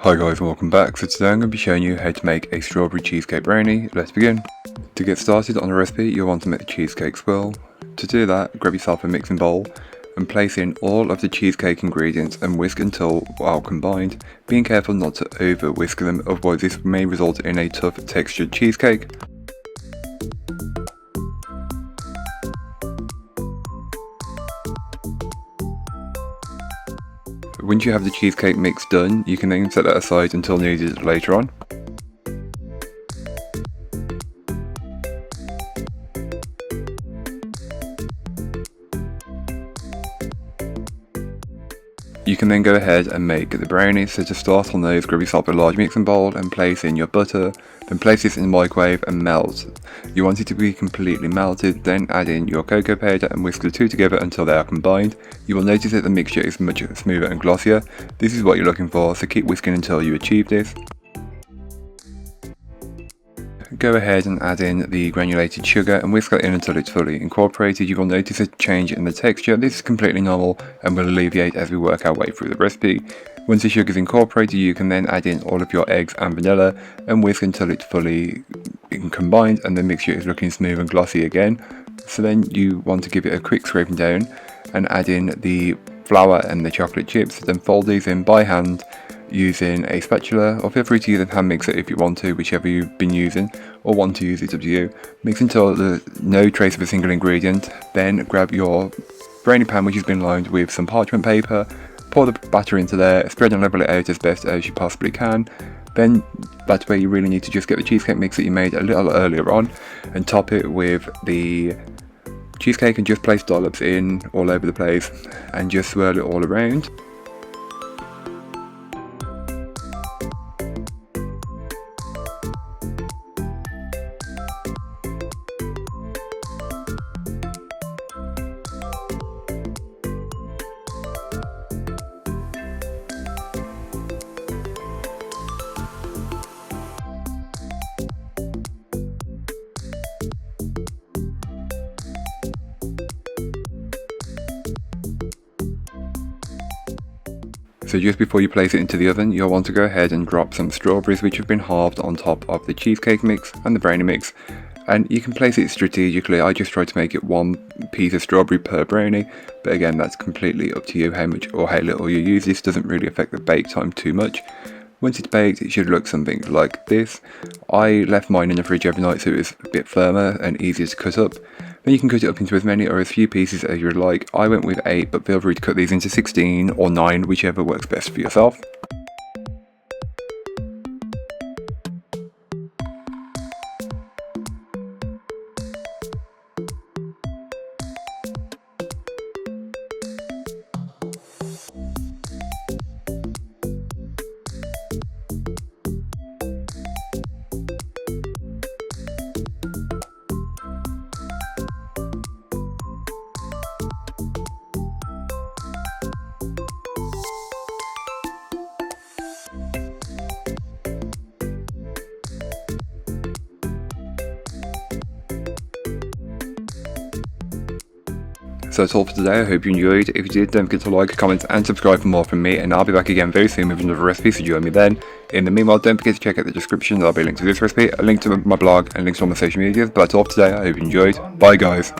Hi guys and welcome back. So today I'm going to be showing you how to make a strawberry cheesecake brownie. Let's begin. To get started on the recipe, you'll want to make the cheesecake swirl. To do that, grab yourself a mixing bowl and place in all of the cheesecake ingredients and whisk until well combined, being careful not to over whisk them, otherwise this may result in a tough textured cheesecake. Once you have the cheesecake mix done, you can then set that aside until needed later on. You can then go ahead and make the brownies. So to start on those, grab yourself a large mixing bowl and place in your butter, then place this in the microwave and melt. You want it to be completely melted, then add in your cocoa powder and whisk the two together until they are combined. You will notice that the mixture is much smoother and glossier. This is what you're looking for, so keep whisking until you achieve this. Go ahead and add in the granulated sugar and whisk that in until it's fully incorporated. You will notice a change in the texture. This is completely normal and will alleviate as we work our way through the recipe. Once the sugar is incorporated, you can then add in all of your eggs and vanilla and whisk until it's fully combined and the mixture is looking smooth and glossy again. So then you want to give it a quick scraping down and add in the flour and the chocolate chips. Then fold these in by hand using a spatula, or feel free to use a hand mixer if you want to, whichever you've been using or want to use, it's up to you. Mix until there's no trace of a single ingredient. Then grab your brownie pan which has been lined with some parchment paper, pour the batter into there, spread and level it out as best as you possibly can. Then that's where you really need to just get the cheesecake mix that you made a little earlier on and top it with the cheesecake and just place dollops in all over the place and just swirl it all around. So just before you place it into the oven, you'll want to go ahead and drop some strawberries which have been halved on top of the cheesecake mix and the brownie mix. And you can place it strategically. I just try to make it one piece of strawberry per brownie, but again that's completely up to you how much or how little you use. This doesn't really affect the bake time too much. Once it's baked, it should look something like this. I left mine in the fridge overnight so it was a bit firmer and easier to cut up. Then you can cut it up into as many or as few pieces as you would like. I went with 8, but feel free to cut these into 16 or 9, whichever works best for yourself. So that's all for today. I hope you enjoyed. If you did, don't forget to like, comment and subscribe for more from me, and I'll be back again very soon with another recipe, so join me then. In the meanwhile, don't forget to check out the description. There'll be a link to this recipe, a link to my blog and links to all my social medias. But that's all for today. I hope you enjoyed. Bye guys.